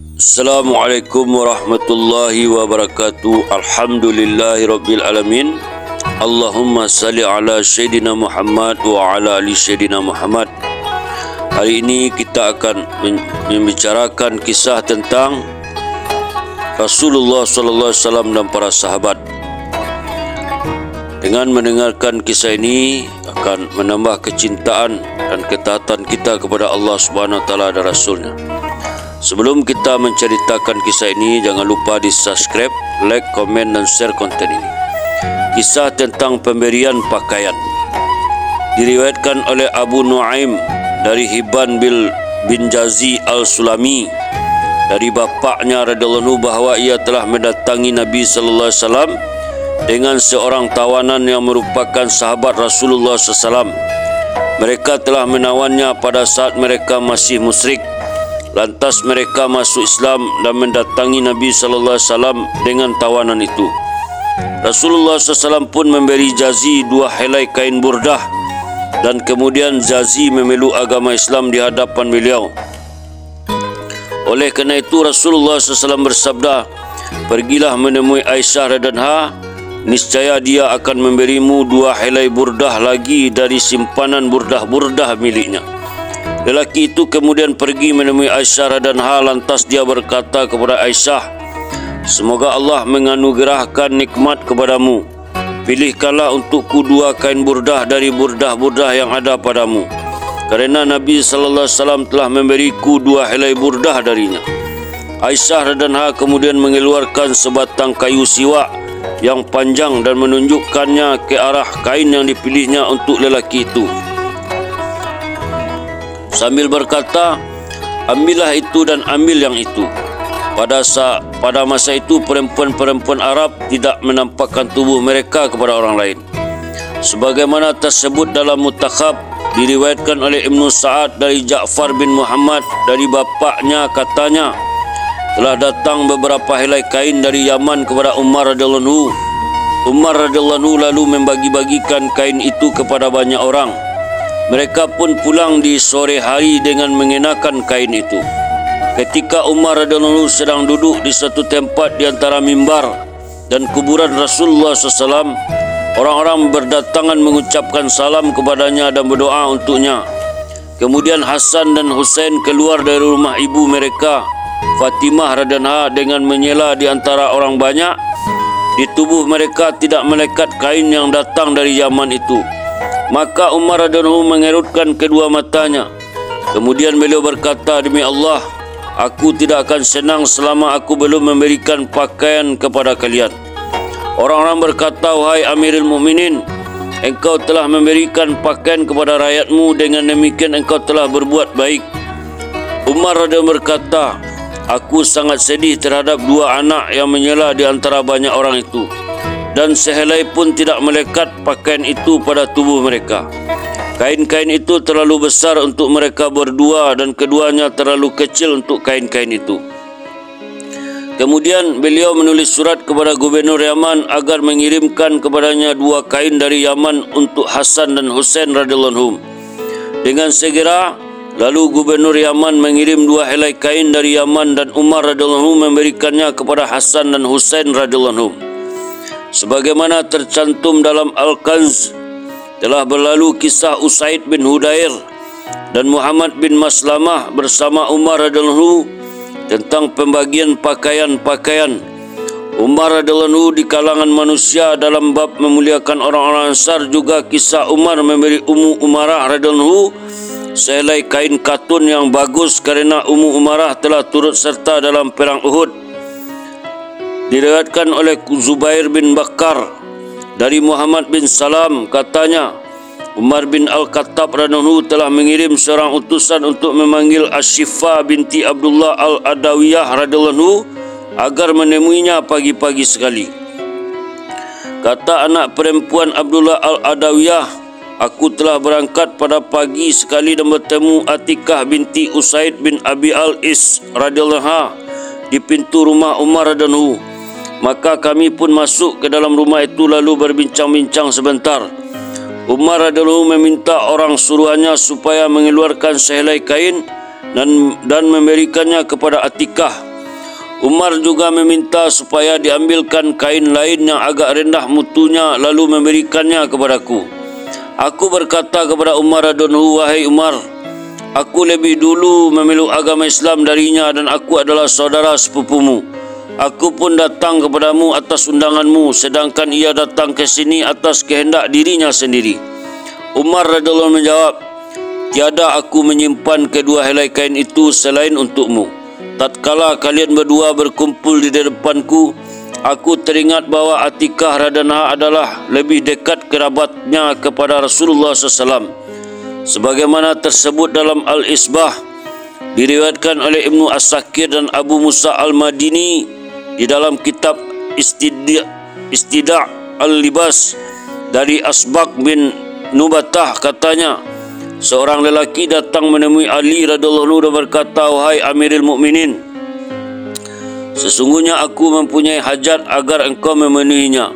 Assalamualaikum warahmatullahi wabarakatuh. Alhamdulillahirabbil alamin. Allahumma salli ala Sayyidina Muhammad wa ala ali Sayyidina Muhammad. Hari ini kita akan membicarakan kisah tentang Rasulullah sallallahu alaihi wasallam dan para sahabat. Dengan mendengarkan kisah ini akan menambah kecintaan dan ketaatan kita kepada Allah Subhanahu wa taala dan Rasulnya. Sebelum kita menceritakan kisah ini, jangan lupa di-subscribe, like, komen dan share konten ini. Kisah tentang pemberian pakaian diriwayatkan oleh Abu Nuaim dari Hibban bin Jazi al-Sulami dari bapaknya radhiyallahu anhu bahwa ia telah mendatangi Nabi sallallahu alaihi wasallam dengan seorang tawanan yang merupakan sahabat Rasulullah SAW. Mereka telah menawannya pada saat mereka masih musyrik. Lantas mereka masuk Islam dan mendatangi Nabi sallallahu alaihi wasallam dengan tawanan itu. Rasulullah SAW pun memberi Jazi 2 helai kain burdah dan kemudian Jazi memeluk agama Islam di hadapan beliau. Oleh kerana itu Rasulullah SAW bersabda, "Pergilah menemui Aisyah radhiyallahu anha, niscaya dia akan memberimu 2 helai burdah lagi dari simpanan burdah-burdah miliknya." Lelaki itu kemudian pergi menemui Aisyah radhiyallahu anha, lantas dia berkata kepada Aisyah, "Semoga Allah menganugerahkan nikmat kepadamu. Pilihkanlah untukku 2 kain burdah dari burdah-burdah yang ada padamu, kerana Nabi sallallahu alaihi wasallam telah memberiku 2 helai burdah darinya." Aisyah radhiyallahu anha kemudian mengeluarkan sebatang kayu siwak yang panjang dan menunjukkannya ke arah kain yang dipilihnya untuk lelaki itu, sambil berkata, "Ambillah itu dan ambil yang itu." Pada masa itu perempuan-perempuan Arab tidak menampakkan tubuh mereka kepada orang lain. Sebagaimana tersebut dalam Mutakhab, diriwayatkan oleh Ibnu Sa'ad dari Ja'far bin Muhammad dari bapaknya, katanya, telah datang beberapa helai kain dari Yaman kepada Umar radhiyallahu anhu. Umar radhiyallahu anhu lalu membagi-bagikan kain itu kepada banyak orang. Mereka pun pulang di sore hari dengan mengenakan kain itu. Ketika Umar radhiyallahu anhu sedang duduk di satu tempat di antara mimbar dan kuburan Rasulullah SAW, orang-orang berdatangan mengucapkan salam kepadanya dan berdoa untuknya. Kemudian Hasan dan Husain keluar dari rumah ibu mereka, Fatimah radhiyallahu anha, dengan menyela di antara orang banyak. Di tubuh mereka tidak melekat kain yang datang dari Yaman itu. Maka Umar radhiyallahu anhu mengerutkan kedua matanya. Kemudian beliau berkata, "Demi Allah, aku tidak akan senang selama aku belum memberikan pakaian kepada kalian." Orang-orang berkata, "Wahai Amirul Mukminin, engkau telah memberikan pakaian kepada rakyatmu, dengan demikian engkau telah berbuat baik." Umar radhiyallahu anhu berkata, "Aku sangat sedih terhadap 2 anak yang menyela di antara banyak orang itu, dan sehelai pun tidak melekat pakaian itu pada tubuh mereka. Kain-kain itu terlalu besar untuk mereka berdua dan keduanya terlalu kecil untuk kain-kain itu." Kemudian beliau menulis surat kepada gubernur Yaman agar mengirimkan kepadanya 2 kain dari Yaman untuk Hasan dan Husain radhiyallahu anhum. Dengan segera lalu gubernur Yaman mengirim 2 helai kain dari Yaman dan Umar radhiyallahu anhu memberikannya kepada Hasan dan Husain radhiyallahu anhum. Sebagaimana tercantum dalam Al-Kanz, telah berlalu kisah Usaid bin Hudair dan Muhammad bin Maslamah bersama Umar radhiyallahu anhu tentang pembagian pakaian-pakaian. Umar radhiyallahu anhu di kalangan manusia dalam bab memuliakan orang-orang Ansar. Juga kisah Umar memberi Ummu Umarah radhiyallahu anhu sehelai kain katun yang bagus kerana Ummu Umarah telah turut serta dalam perang Uhud. Diriwayatkan oleh Zubair bin Bakar dari Muhammad bin Salam, katanya, Umar bin Al-Khattab radhiyallahu anhu telah mengirim seorang utusan untuk memanggil Ashifa binti Abdullah Al-Adawiyah radhiyallahu anhu agar menemuinya pagi-pagi sekali. Kata anak perempuan Abdullah Al-Adawiyah, "Aku telah berangkat pada pagi sekali dan bertemu Atikah binti Usaid bin Abi Al-Is radhiyallahu anha di pintu rumah Umar radhiyallahu anhu. Maka kami pun masuk ke dalam rumah itu lalu berbincang-bincang sebentar. Umar radhiyallahu anhu meminta orang suruhannya supaya mengeluarkan sehelai kain dan memberikannya kepada Atikah. Umar juga meminta supaya diambilkan kain lain yang agak rendah mutunya lalu memberikannya kepadaku. Aku berkata kepada Umar radhiyallahu, wahai Umar, aku lebih dulu memeluk agama Islam darinya dan aku adalah saudara sepupumu. Aku pun datang kepadamu atas undanganmu, sedangkan ia datang ke sini atas kehendak dirinya sendiri. Umar radhiyallahu menjawab, tiada aku menyimpan kedua helai kain itu selain untukmu. Tatkala kalian berdua berkumpul di depanku, aku teringat bahawa Atikah radhiyallahu adalah lebih dekat kerabatnya kepada Rasulullah SAW. Sebagaimana tersebut dalam Al-Isbah, diriwayatkan oleh Ibnu As-Sakir dan Abu Musa Al-Madini di dalam kitab Istida' Al-Libas dari Asbaq bin Nubatah, katanya, seorang lelaki datang menemui Ali radhiyallahu anhu dan berkata, wahai Amirul Mukminin, sesungguhnya aku mempunyai hajat agar engkau memenuhinya.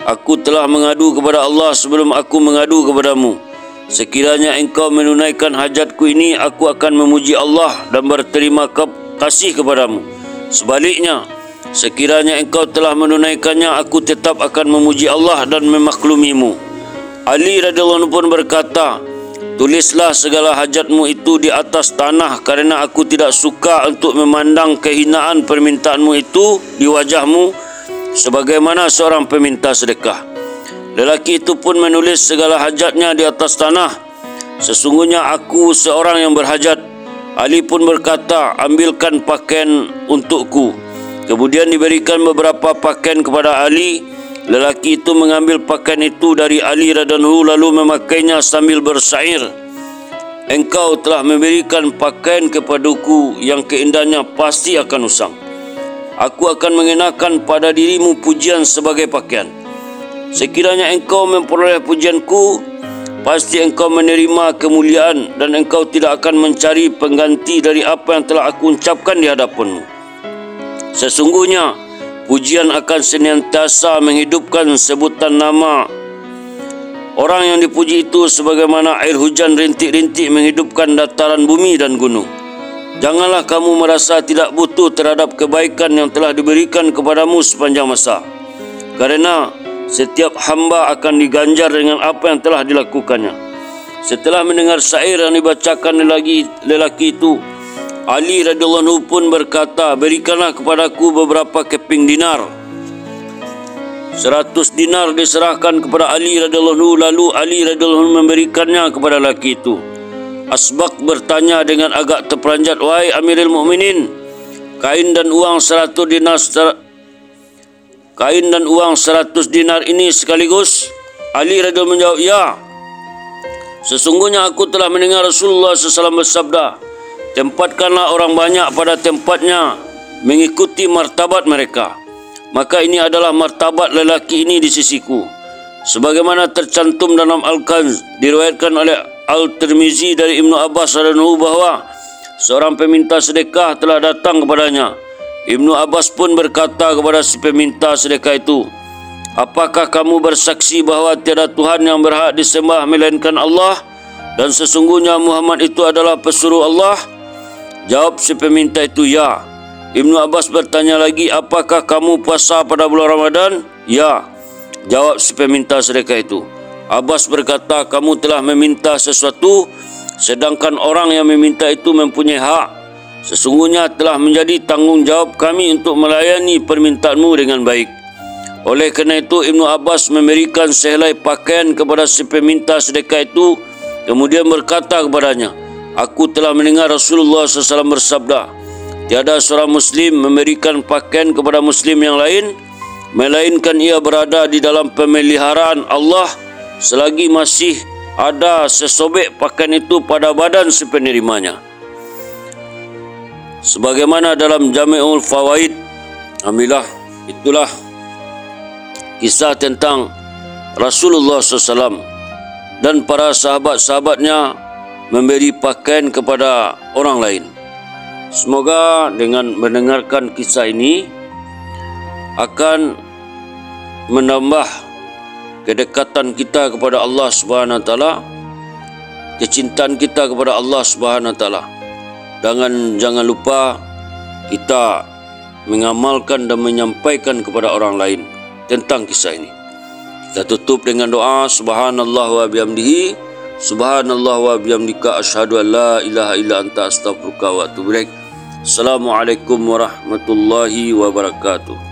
Aku telah mengadu kepada Allah sebelum aku mengadu kepadamu. Sekiranya engkau menunaikan hajatku ini, aku akan memuji Allah dan berterima kasih kepadamu. Sebaliknya, sekiranya engkau telah menunaikannya, aku tetap akan memuji Allah dan memaklumimu. Ali radhiyallahu anhu pun berkata, tulislah segala hajatmu itu di atas tanah, kerana aku tidak suka untuk memandang kehinaan permintaanmu itu di wajahmu sebagaimana seorang peminta sedekah. Lelaki itu pun menulis segala hajatnya di atas tanah. Sesungguhnya aku seorang yang berhajat. Ali pun berkata, ambilkan pakaian untukku. Kemudian diberikan beberapa pakaian kepada Ali. Lelaki itu mengambil pakaian itu dari Ali radhiyallahu lalu memakainya sambil bersyair, engkau telah memberikan pakaian kepadaku yang keindahnya pasti akan usang. Aku akan mengenakan pada dirimu pujian sebagai pakaian. Sekiranya engkau memperoleh pujianku, pasti engkau menerima kemuliaan dan engkau tidak akan mencari pengganti dari apa yang telah aku ucapkan di hadapanmu. Sesungguhnya pujian akan senantiasa menghidupkan sebutan nama orang yang dipuji itu, sebagaimana air hujan rintik-rintik menghidupkan dataran bumi dan gunung. Janganlah kamu merasa tidak butuh terhadap kebaikan yang telah diberikan kepadamu sepanjang masa, kerana setiap hamba akan diganjar dengan apa yang telah dilakukannya. Setelah mendengar syair yang dibacakan lelaki itu, Ali radhiyallahu anhu pun berkata, berikanlah kepadaku beberapa keping dinar. 100 dinar diserahkan kepada Ali radhiyallahu anhu, lalu Ali radhiyallahu anhu memberikannya kepada lelaki itu. Asbaq bertanya dengan agak terperanjat, wahai Amirul Mukminin, kain dan uang 100 dinar ini sekaligus? Ali radhiyallahu anhu menjawab, ya. Sesungguhnya aku telah mendengar Rasulullah SAW bersabda, tempatkanlah orang banyak pada tempatnya mengikuti martabat mereka. Maka ini adalah martabat lelaki ini di sisiku. Sebagaimana tercantum dalam Al-Kanz, diriwayatkan oleh Al-Tirmizi dari Ibnu Abbas radhiyallahu bahawa seorang peminta sedekah telah datang kepadanya. Ibnu Abbas pun berkata kepada si peminta sedekah itu, apakah kamu bersaksi bahawa tiada Tuhan yang berhak disembah melainkan Allah, dan sesungguhnya Muhammad itu adalah pesuruh Allah? Jawab si peminta itu, ya. Ibnu Abbas bertanya lagi, apakah kamu puasa pada bulan Ramadan? Ya. Jawab si peminta sedekah itu. Abbas berkata, kamu telah meminta sesuatu, sedangkan orang yang meminta itu mempunyai hak. Sesungguhnya telah menjadi tanggungjawab kami untuk melayani permintaanmu dengan baik. Oleh kerana itu, Ibnu Abbas memberikan sehelai pakaian kepada si peminta sedekah itu, kemudian berkata kepadanya, aku telah mendengar Rasulullah SAW bersabda, tiada seorang Muslim memberikan pakaian kepada Muslim yang lain, melainkan ia berada di dalam pemeliharaan Allah selagi masih ada sesobek pakaian itu pada badan si penerimanya. Sebagaimana dalam Jami'ul Fawaid, alhamdulillah, itulah kisah tentang Rasulullah SAW dan para sahabat-sahabatnya memberi pakaian kepada orang lain. Semoga dengan mendengarkan kisah ini akan menambah kedekatan kita kepada Allah Subhanahu Wa Taala, kecintaan kita kepada Allah Subhanahu Wa Taala. Jangan lupa kita mengamalkan dan menyampaikan kepada orang lain tentang kisah ini. Kita tutup dengan doa, subhanallah wa bihamdihi, subhanallah wa bihamdika, asyhadu an la ilaha illa anta, astaghfiruka wa atubu ilaik. Assalamualaikum warahmatullahi wabarakatuh.